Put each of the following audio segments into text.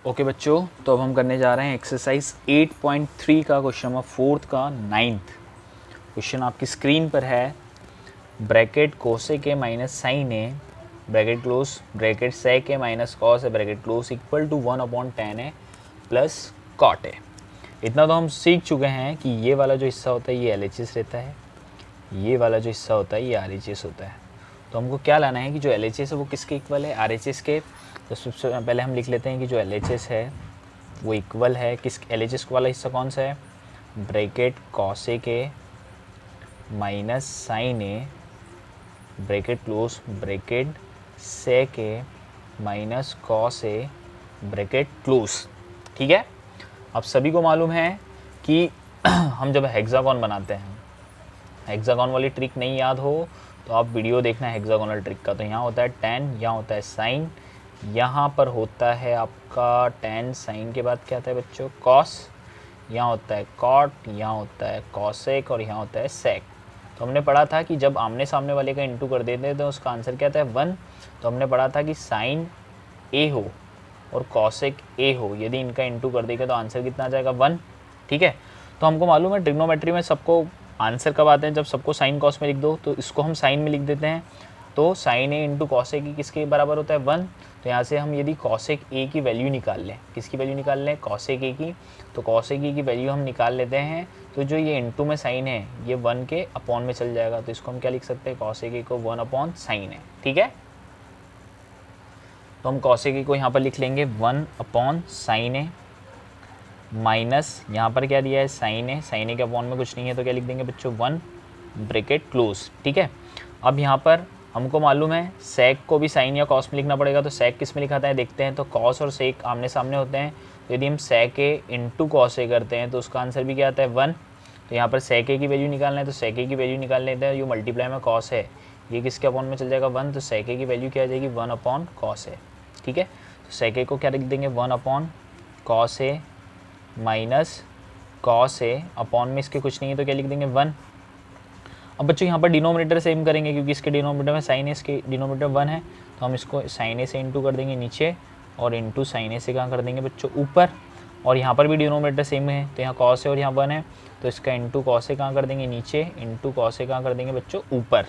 Okay बच्चों, तो अब हम करने जा रहे हैं एक्सरसाइज 8.3 का क्वेश्चन नंबर 4 का 9th क्वेश्चन आपकी स्क्रीन पर है। Bracket cosec A minus sine A bracket close bracket sec A minus cos A bracket close equal to 1/10 A plus cot A. इतना तो हम सीख चुके हैं कि ये वाला जो हिस्सा होता है ये LHS रहता है, ये वाला जो हिस्सा होता है ये RHS होता है। तो हमको क्या लाना है कि जो LHS है वो किसके इक्वल है, RHS के। तो सबसे पहले हम लिख लेते हैं कि जो LHS है वो इक्वल है किस, LHS वाला हिस्सा कौन सा है, bracket cosec A minus sine A bracket close bracket sec A minus cos A bracket close. ठीक है, अब सभी को मालूम है कि हम जब हेक्सागोन बनाते हैं, हेक्सागोन वाली ट्रिक नहीं याद हो तो आप वीडियो देखना है हेक्सागोनल ट्रिक का। तो यहाँ होता है tan, यहाँ होता है साइन, यहाँ पर होता है आपका tan साइन के बाद क्या आता है बच्चों, cos, यहाँ होता है cot, यहाँ होता है cosec और यहाँ होता है sec। तो हमने पढ़ा था कि जब आमने सामने वाले का इंटू कर देते हैं तो उसका आंसर क्या आता है 1। तो हमने पढ़ा था कि साइन a हो और cosec a हो, यदि इनका इंटू कर देगा तो आंसर कितना आ जाएगा 1। ठीक है, तो हमको मालूम है ट्रिग्नोमेट्री में सबको आंसर कब आते हैं, जब सबको साइन कॉस में लिख दो। तो इसको हम साइन में लिख देते हैं। तो sine A into cosec A किसके बराबर होता है 1। तो यहाँ से हम यदि कॉसेक ए की वैल्यू निकाल लें, किसकी वैल्यू निकाल लें, कॉसेक ए की, तो कॉसेक ए की वैल्यू हम निकाल लेते हैं। तो जो ये इंटू में साइन है ये 1 के अपॉन में चल जाएगा। तो इसको हम क्या लिख सकते हैं, कॉसेक ए को 1 साइन है। ठीक है, तो हम कॉसेक ए को यहाँ पर लिख लेंगे 1 साइन ए माइनस यहाँ पर क्या दिया है साइन ए, साइन ए के अपॉन में कुछ नहीं है तो क्या लिख देंगे बच्चों 1 ब्रैकेट क्लोज। ठीक है, अब यहाँ पर हमको मालूम है सेक को भी साइन या कॉस में लिखना पड़ेगा। तो सेक किस में लिखाता है देखते हैं। तो कॉस और सेक आमने सामने होते हैं, तो यदि हम सेक ए इंटू कॉस ए करते हैं तो उसका आंसर भी क्या आता है 1। तो यहाँ पर सेक ए की वैल्यू निकालना है, तो सेक ए की वैल्यू निकाल लेते हैं। जो मल्टीप्लाई में कॉस है ये किसके अपॉन में चल जाएगा 1। तो सेक ए की वैल्यू क्या आ जाएगी 1 कॉस ए। ठीक है, तो सेक ए को क्या लिख देंगे 1 cos A minus cos A, upon में इसके कुछ नहीं है तो क्या लिख देंगे 1। अब बच्चों यहाँ पर डिनोमिनेटर सेम करेंगे क्योंकि इसके डिनोमिनेटर में साइन ए, इसके डिनोमिनेटर 1 है। तो हम इसको साइन ए से इंटू कर देंगे नीचे और इंटू साइन ए से कहाँ कर देंगे बच्चों ऊपर। और यहाँ पर भी डिनोमिनेटर सेम है, तो यहाँ कॉस है और यहाँ 1 है, तो इसका इंटू कॉस ए कहाँ कर देंगे नीचे, इंटू कॉस ए कहाँ कर देंगे बच्चों ऊपर।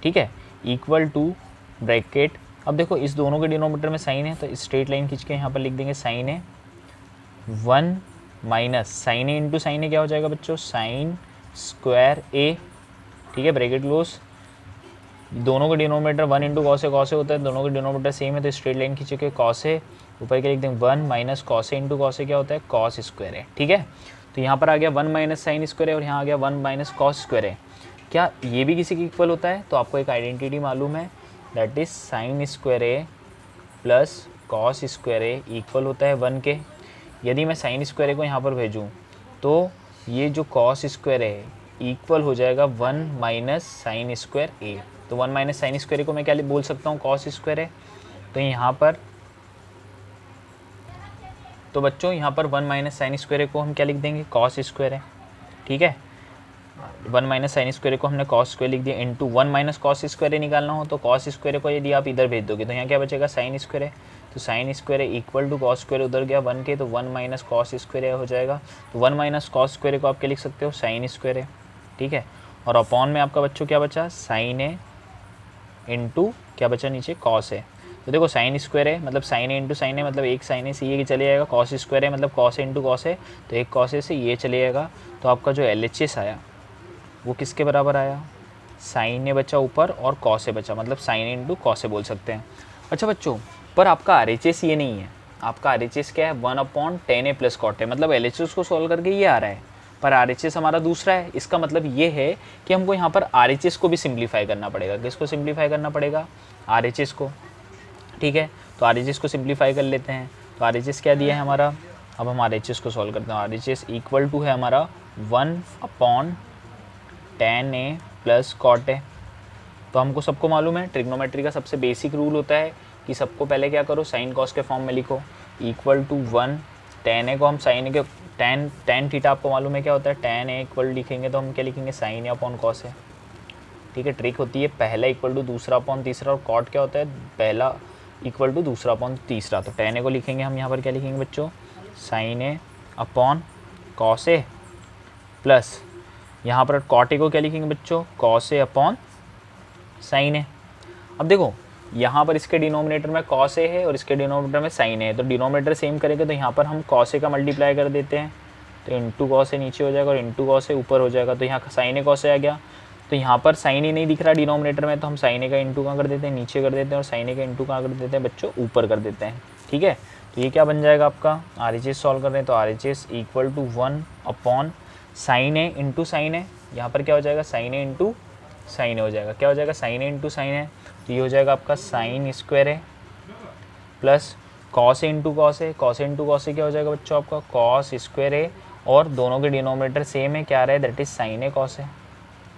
ठीक है, इक्वल टू ब्रैकेट। अब देखो इस दोनों के डिनोमिनेटर में साइन है तो स्ट्रेट लाइन खींच के यहाँ पर लिख देंगे sign A 1 minus sine A into sine ए क्या हो जाएगा बच्चों, साइन स्क्वायर ए। ठीक है, ब्रैकेट क्लोज, दोनों के डिनोमिनेटर 1 इंटू कॉस ए होता है, दोनों के डिनोमिनेटर सेम है तो स्ट्रेट लाइन खींचे के कॉस ए ऊपर क्या लिख देंगे 1 minus cos A into cos A क्या होता है कॉस स्क्वायर है। ठीक है, तो यहाँ पर आ गया 1 माइनस साइन स्क्वायर है और यहाँ आ गया 1 माइनस कॉस स्क्वायर है। क्या ये भी किसी के इक्वल होता है, तो आपको एक आइडेंटिटी मालूम है, that is sine square A plus cos square A equal होता है 1 के। यदि मैं साइन स्क्वायर को यहाँ पर भेजूँ तो ये जो कॉस स्क्वायर है इक्वल हो जाएगा 1 माइनस साइन स्क्वायर ए। तो 1 माइनस साइन स्क्वायर को मैं क्या बोल सकता हूँ, कॉस स्क्वायर है। तो यहाँ पर तो बच्चों यहाँ पर 1 माइनस साइन स्क्वायर को हम क्या लिख देंगे, कॉस स्क्वायर है। ठीक है, 1 माइनस साइन स्क्वायर को हमने कॉस स्क्वायर लिख दिया, इंटू 1 माइनस कॉस स्क्वायर निकालना हो तो कॉस स्क्वायर को यदि आप इधर भेज दोगे तो यहाँ क्या बचेगा साइन स्क्वायर है। तो sine square equal to cos square उधर गया 1 के, तो 1 माइनस कॉस स्क्वायर हो जाएगा। तो 1 माइनस कॉस स्क्वायर को आप क्या लिख सकते हो, साइन स्क्वायर है। ठीक है, और अपॉन में आपका बच्चों क्या बचा, साइन ए इंटू क्या बचा नीचे कॉस है। तो देखो साइन स्क्वायर है मतलब साइन ए इंटू साइन ए मतलब एक साइन ए से ये चले जाएगा, कॉस स्क्वायर है मतलब कॉस ए इंटू कॉस है तो एक कॉस ए से ये चले जाएगा। तो आपका जो LHS आया वो किसके बराबर आया, साइन ए बचा ऊपर और कॉस ए बचा, मतलब साइन ए इंटू कॉस ए बोल सकते हैं। अच्छा बच्चों, पर आपका RHS ये नहीं है, आपका RHS क्या है 1/10 ए प्लस कॉट है, मतलब LHS को सॉल्व करके ये आ रहा है, पर RHS हमारा दूसरा है। इसका मतलब ये है कि हमको यहाँ पर RHS को भी सिंप्लीफाई करना पड़ेगा। किसको सिंप्लीफाई करना पड़ेगा, RHS को। ठीक है, तो RHS को सिंप्लीफाई कर लेते हैं। तो RHS क्या दिया है हमारा, अब हम RHS को सॉल्व करते हैं। RHS इक्वल टू है हमारा 1/10 ए प्लस कॉट ए। तो हमको सबको मालूम है ट्रिग्नोमेट्री का सबसे बेसिक रूल होता है कि सबको पहले क्या करो, साइन कॉस के फॉर्म में लिखो, इक्वल टू 1 tan ए को हम साइन ए के tan थीटा आपको मालूम है क्या होता है, tan ए इक्वल लिखेंगे तो हम क्या लिखेंगे साइन ए अपॉन कॉस है। ठीक है, ट्रिक होती है पहला इक्वल टू दूसरा अपॉन तीसरा, और कॉट क्या होता है पहला इक्वल टू दूसरा अपॉन तीसरा। तो tan a को लिखेंगे हम यहाँ पर क्या लिखेंगे बच्चों, sin a upon cos a plus यहाँ पर cot a को क्या लिखेंगे बच्चों, cos a upon sin a। अब देखो यहाँ पर इसके डिनोमिनेटर में cos a है और इसके डिनोमिनेटर में sin a है, तो डिनोमिनेटर सेम करेंगे तो यहाँ पर हम cos a का मल्टीप्लाई कर देते हैं, तो इंटू cos a नीचे हो जाएगा और इंटू cos a ऊपर हो जाएगा। तो यहाँ sin a cos a आ गया, तो यहाँ पर sin a नहीं दिख रहा डिनोमिनेटर में, तो हम sin a का इंटू कहाँ कर देते हैं, नीचे कर देते हैं, और sin a का इंटू कहाँ कर देते हैं बच्चों, ऊपर कर देते हैं। ठीक है, तो ये क्या बन जाएगा आपका, RHS सॉल्व कर रहे हैं तो RHS equal to 1 upon sin a into sine A, यहाँ पर क्या हो जाएगा sin a into sine A हो जाएगा, क्या हो जाएगा sin a into sine A, तो ये हो जाएगा आपका साइन स्क्वायर है plus cos a into cos A, cos a into cos A क्या हो जाएगा बच्चों आपका cos स्क्वायर है, और दोनों के डिनोमिनेटर सेम है, क्या आ रहा है, that is sin a cos a।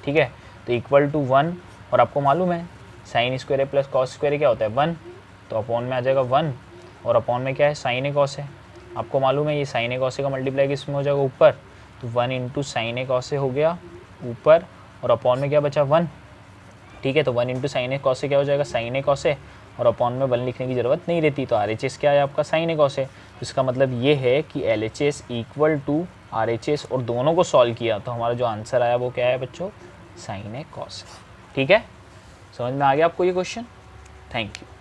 ठीक है, तो इक्वल टू 1, और आपको मालूम है साइन स्क्वायर है प्लस कॉस स्क्वायर क्या होता है 1, तो अपॉन में आ जाएगा 1, और अपॉन में क्या है sin a cos a। आपको मालूम है ये sin a cos a का मल्टीप्लाई किस में हो जाएगा ऊपर, तो 1 into sin a cos a हो गया ऊपर, और अपॉन में क्या बचा 1। ठीक है, तो 1 into sin a cos a क्या हो जाएगा sin a cos a, और अपॉन में 1 लिखने की ज़रूरत नहीं रहती, तो RHS क्या है आपका sin a cos a। तो इसका मतलब ये है कि LHS इक्वल टू RHS, और दोनों को सॉल्व किया तो हमारा जो आंसर आया वो क्या है बच्चों, sin a cos a। ठीक है, समझ में आ गया आपको ये क्वेश्चन। Thank you.